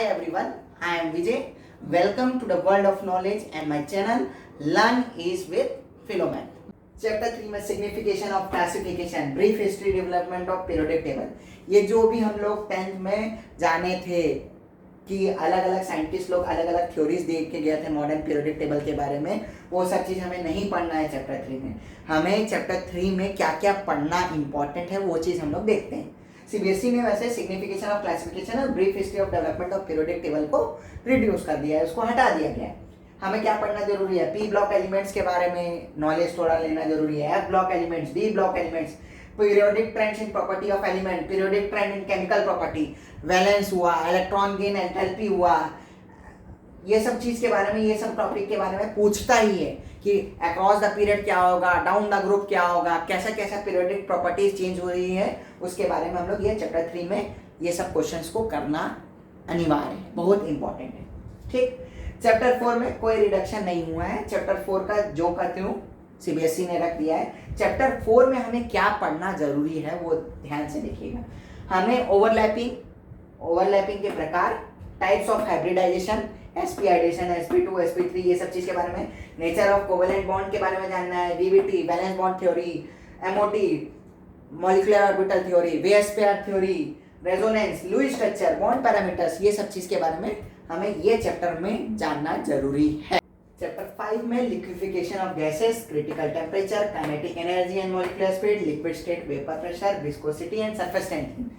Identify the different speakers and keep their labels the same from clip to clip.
Speaker 1: Hi everyone, I am Vijay. Welcome to the world of knowledge and my channel Learn is with Philomath. Chapter 3 में signification of classification, brief history development of periodic table. ये जो भी हम लोग 10th में जाने थे कि अलग अलग साइंटिस्ट लोग अलग अलग थ्योरीज देख के गए थे मॉडर्न पीरियोडिक टेबल के बारे में, वो सब चीज़ हमें नहीं पढ़ना है चैप्टर 3 में। हमें चैप्टर 3 में क्या क्या पढ़ना इंपॉर्टेंट है वो चीज़ हम लोग देखते हैं। सीबीएसई ने वैसे सिग्निफिकेशन ऑफ क्लासिफिकेशन और brief history of development of periodic table को रिड्यूस कर दिया है, उसको हटा दिया गया है। हमें क्या पढ़ना जरूरी है? पी ब्लॉक एलिमेंट्स के बारे में नॉलेज थोड़ा लेना जरूरी है, F block elements, D block elements, periodic trends in property of element, periodic trend in chemical property, valence हुआ, इलेक्ट्रॉन गेन, एंथैल्पी हुआ, ये सब चीज के बारे में, ये सब टॉपिक के बारे में पूछता ही है कि अक्रॉस द पीरियड क्या होगा, डाउन द ग्रुप क्या होगा, कैसा कैसा पीरियोडिक प्रॉपर्टीज चेंज हो रही है, उसके बारे में हम लोग ये चैप्टर 3 में ये सब क्वेश्चंस को करना अनिवार्य है, बहुत इंपॉर्टेंट है। ठीक, चैप्टर 4 में कोई रिडक्शन नहीं हुआ है। चैप्टर 4 का जो कहती हूँ सीबीएसई ने रख दिया है। चैप्टर 4 में हमें क्या पढ़ना जरूरी है वो ध्यान से देखिएगा। हमें ओवरलैपिंग के प्रकार, types of hybridization, sp addition, sp2, sp3, ये सब चीज के बारे में, नेचर ऑफ कोवेलेंट बॉन्ड के बारे में जानना है, VBT, valence bond theory, MOT, molecular orbital theory, wares pair theory, resonance, Lewis structure, bond parameters, ये सब चीज के बारे में हमें ये चैप्टर में जानना जरूरी है। चैप्टर 5 में liquefaction of gases, critical temperature, kinetic energy and molecular speed, liquid state, vapour pressure, viscosity and surface tension,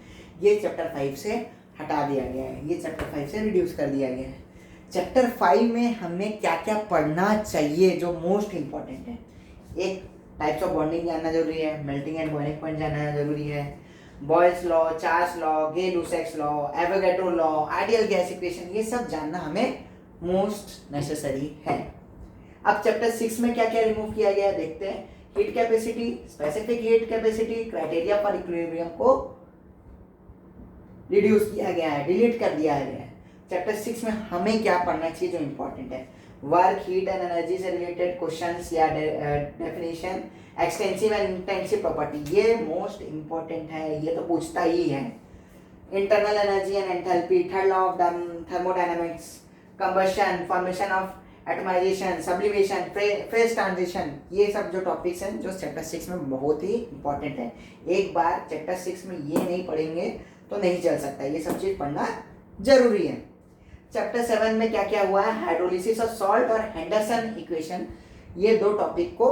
Speaker 1: ये चैप्टर 5 से हटा दिया गया है, ये चैप्टर 5 से रिड्यूस कर दिया गया है। चैप्टर 5 में हमें क्या क्या पढ़ना चाहिए जो मोस्ट इंपॉर्टेंट है? एक, टाइप्स ऑफ बॉन्डिंग जानना जरूरी है, मेल्टिंग एंड बॉइलिंग पॉइंट जानना जरूरी है, Boyle's law, Charles law, Gay-Lussac's law, Avogadro law, ideal gas equation, ये सब जानना हमें मोस्ट नेसेसरी है। अब चैप्टर 6 में क्या क्या रिमूव किया गया देखते हैं। Heat capacity, specific heat capacity, criteria for equilibrium को रिड्यूस किया गया है, डिलीट कर दिया गया है। चैप्टर 6 में हमें क्या पढ़ना चाहिए जो इंपॉर्टेंट है? वर्क, हीट एंड एनर्जी से रिलेटेड क्वेश्चंस या definition, extensive and intensive property, ये मोस्ट इंपॉर्टेंट है, ये तो पूछता ही है। Internal energy and enthalpy, third law of thermodynamics, combustion, formation of atomization, sublimation, phase transition, ये सब जो टॉपिक्स हैं जो चैप्टर 6 में बहुत ही इंपॉर्टेंट है। एक बार चैप्टर 6 में ये नहीं पढ़ेंगे तो नहीं चल सकता, ये सब चीज पढ़ना जरूरी है। चैप्टर 7 में क्या क्या हुआ है? हाइड्रोलिसिस ऑफ सॉल्ट और हेंडरसन इक्वेशन, ये दो टॉपिक को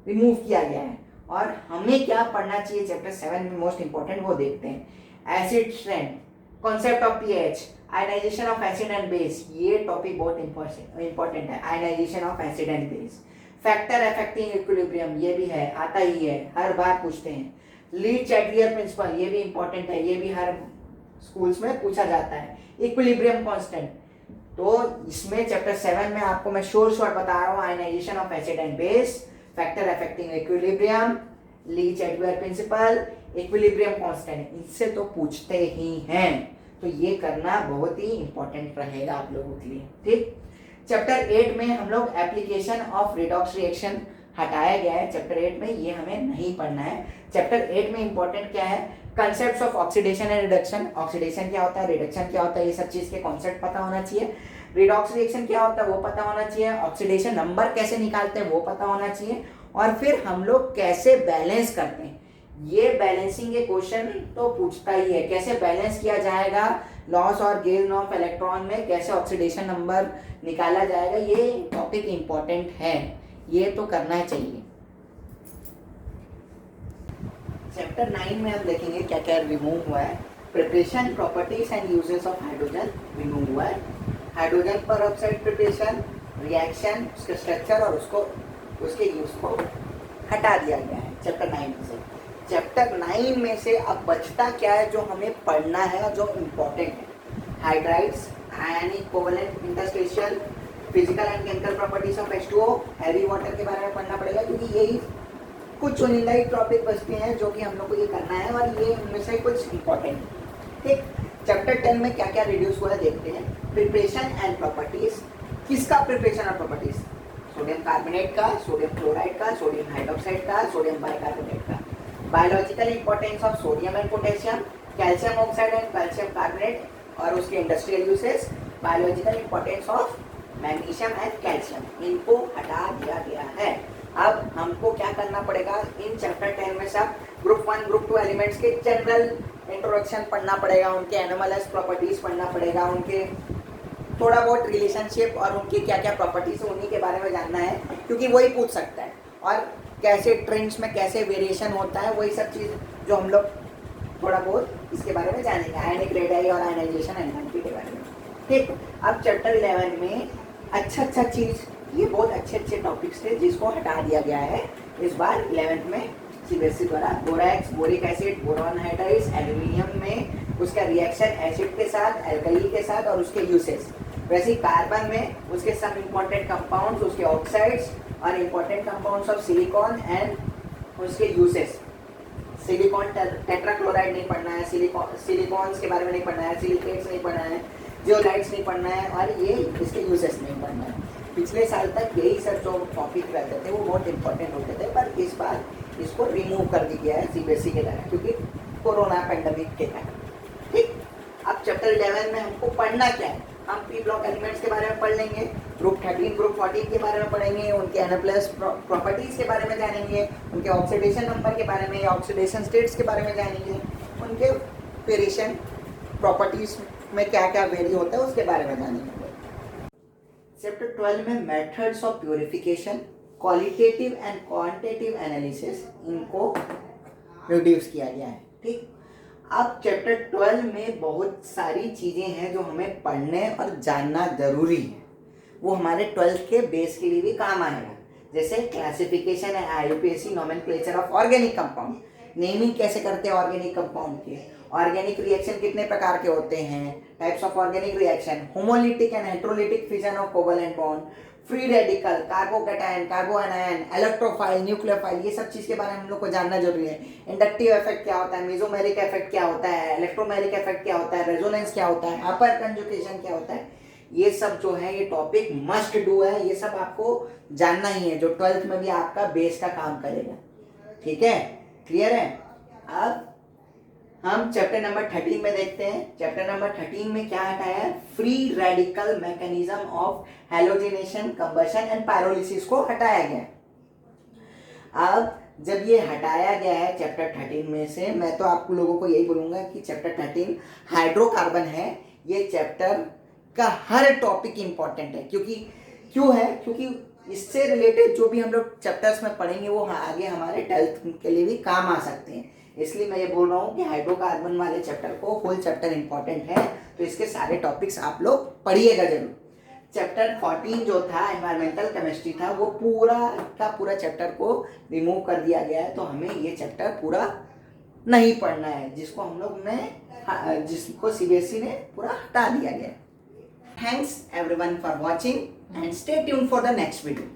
Speaker 1: रिमूव किया गया है। और हमें क्या पढ़ना चाहिए चैप्टर 7 में मोस्ट इंपॉर्टेंट वो देखते हैं। Acid strength, concept of pH, ionization of acid and base, ये टॉपिक बहुत इंपॉर्टेंट है, ionization of acid and base. Factor affecting equilibrium, ये भी है, आता ही है, हर बार पूछते हैं। लीड चैटलियर प्रिंसिपल, ये भी इंपॉर्टेंट है, ये भी हर स्कूल्स में पूछा जाता है। इक्विलिब्रियम कांस्टेंट, तो इसमें चैप्टर 7 में आपको मैं शॉर्ट बता रहा हूँ, ionization of acid and base, factor affecting equilibrium, Le Chatelier principle, equilibrium constant, इससे तो पूछते ही हैं, तो ये करना बहुत ही इंपॉर्टेंट रहेगा आप लोगों के लिए। ठीक, चैप्टर 8 में हम लोग एप्लीकेशन ऑफ रिडॉक्स रिएक्शन हटाया गया है चैप्टर 8 में, ये हमें नहीं पढ़ना है। चैप्टर 8 में इंपॉर्टेंट क्या है? Concepts of oxidation and reduction, oxidation क्या होता है, रिडक्शन क्या होता है, ये सब चीज के कॉन्सेप्ट पता होना चाहिए। रिडॉक्स रिएक्शन क्या होता है वो पता होना चाहिए, ऑक्सीडेशन नंबर कैसे निकालते हैं वो पता होना चाहिए, और फिर हम लोग कैसे बैलेंस करते हैं, ये बैलेंसिंग के क्वेश्चन तो पूछता ही है। कैसे बैलेंस किया जाएगा लॉस और गेन ऑफ इलेक्ट्रॉन में, कैसे ऑक्सीडेशन नंबर निकाला जाएगा, ये टॉपिक इंपॉर्टेंट है, ये तो करना चाहिए। चैप्टर 9 में हम देखेंगे क्या क्या रिमूव हुआ है। Preparation, properties and uses of hydrogen remove हुआ है। हाइड्रोजन परऑक्साइड प्रिपरेशन, रिएक्शन, उसके स्ट्रक्चर और उसके यूज को हटा दिया गया है चैप्टर 9 में से। चैप्टर 9 में से अब बचता क्या है जो हमें पढ़ना है और जो इम्पोर्टेंट है? Hydrides, ionic covalent interstitial, physical and chemical properties of H2O, heavy water के बारे में पढ़ना पड़ेगा, क्योंकि यही कुछ चुनिंदा ही टॉपिक बचते हैं जो कि हम लोग को ये करना है, और ये इनमें से कुछ इंपॉर्टेंट। ठीक, चैप्टर 10 में क्या क्या रिड्यूस हुआ है देखते हैं। प्रिपरेशन एंड प्रॉपर्टीज, किसका प्रिपरेशन और प्रॉपर्टीज? सोडियम कार्बोनेट का, सोडियम क्लोराइड का, सोडियम हाइड्रोक्साइड का, सोडियम बाइकार्बोनेट का। Biological importance of sodium and potassium, calcium oxide and calcium carbonate और उसके industrial uses, biological importance of magnesium and calcium, इनको हटा दिया गया है। अब हमको क्या करना पड़ेगा, इन चैप्टर 10 में सब ग्रुप 1 ग्रुप 2 एलिमेंट्स के जनरल इंट्रोडक्शन पढ़ना पड़ेगा, उनके एनोमलस प्रॉपर्टीज पढ़ना पड़ेगा, उनके थोड़ा बहुत रिलेशनशिप और उनकी क्या क्या प्रॉपर्टीज उन्हीं के बारे में जानना है, क्योंकि वही पूछ सकता है। और कैसे ट्रेंड्स में कैसे वेरिएशन होता है, वही सब चीज़ जो हम लोग थोड़ा बहुत इसके बारे में जानेंगे, आयनिक रेडाई और आयनाइजेशन एंथैल्पी के बारे में। ठीक, अब चैप्टर 11 में अच्छा चीज़, ये बहुत अच्छे टॉपिक्स थे जिसको हटा दिया गया है इस बार 11th में सीबीएसई द्वारा। Borax, boric acid, boron hydrides, aluminium में उसका रिएक्शन एसिड के साथ, एल्कली के साथ और उसके यूसेस। वैसे ही कार्बन में उसके सब इंपॉर्टेंट कंपाउंड्स, उसके ऑक्साइड्स और important compounds of silicon and उसके यूसेस। सिलिकॉन टेट्राक्लोराइड नहीं पढ़ना है, सिलिकॉन्स के बारे में नहीं पढ़ना है, सिलिकेट्स नहीं पढ़ना है, जियोलाइट्स नहीं पढ़ना है और ये इसके यूसेस नहीं पढ़ना है। पिछले साल तक यही सब जो टॉपिक रहते थे वो बहुत इंपॉर्टेंट होते थे, पर इस बार इसको रिमूव कर दिया गया है सीबीएसई के द्वारा, क्योंकि कोरोना पेंडेमिक के कारण। ठीक, अब चैप्टर 11 में हमको पढ़ना क्या है, हम पी ब्लॉक एलिमेंट्स के बारे में पढ़ लेंगे, ग्रुप 13 ग्रुप 14 के बारे में पढ़ेंगे, उनके एनप्लस प्रॉपर्टीज के बारे में जानेंगे, उनके ऑक्सीडेशन नंबर के बारे में, ऑक्सीडेशन स्टेट्स के बारे में जानेंगे, उनके वेरिएशन प्रॉपर्टीज में क्या क्या वेरी होता है उसके बारे में जानेंगे। चैप्टर 12 में methods of purification, qualitative and quantitative analysis, इनको रिड्यूस किया गया है। ठीक, अब चैप्टर 12 में बहुत सारी चीज़ें हैं जो हमें पढ़ने और जानना जरूरी है, वो हमारे 12th के बेस के लिए भी काम आएगा। जैसे क्लासिफिकेशन है IUPAC nomenclature of organic compound, naming कैसे करते हैं ऑर्गेनिक कंपाउंड के, ऑर्गेनिक रिएक्शन कितने प्रकार के होते हैं, types of organic reaction, homolytic and heterolytic fission of covalent bond, free radical, carbocation, कार्बोएनायन, electrophile, nucleophile, ये सब चीज़ के बारे में हम लोग को जानना जरूरी है। इंडक्टिव इफेक्ट क्या होता है, मेसोमेरिक इफेक्ट क्या होता है, इलेक्ट्रोमेरिक इफेक्ट क्या होता है, रेजोनेंस क्या होता है, अपर कंजुगेशन क्या होता है, ये सब जो है ये टॉपिक मस्ट डू है, ये सब आपको जानना ही है, जो 12th में भी आपका बेस का काम करेगा। ठीक है, क्लियर है। अब हम चैप्टर नंबर 13 में देखते हैं। चैप्टर नंबर 13 में क्या हटाया है, free radical mechanism of halogenation, combustion and pyrolysis को हटाया गया। अब जब ये हटाया गया है चैप्टर 13 में से, मैं तो आप लोगों को यही बोलूंगा कि चैप्टर 13 हाइड्रोकार्बन है, ये चैप्टर का हर टॉपिक इंपॉर्टेंट है। क्यों है, क्योंकि इससे रिलेटेड जो भी हम लोग चैप्टर्स में पढ़ेंगे वो आगे हमारे 12th के लिए भी काम आ सकते हैं। इसलिए मैं ये बोल रहा हूँ कि हाइड्रोकार्बन वाले चैप्टर को, होल चैप्टर इंपॉर्टेंट है, तो इसके सारे टॉपिक्स आप लोग पढ़िएगा जरूर। चैप्टर 14 जो था एनवायरमेंटल केमिस्ट्री था, वो पूरा का पूरा चैप्टर को रिमूव कर दिया गया है, तो हमें ये चैप्टर पूरा नहीं पढ़ना है, जिसको हम लोग ने, जिसको सीबीएसई ने पूरा हटा दिया गया। Thanks everyone for watching and stay tuned for the next video.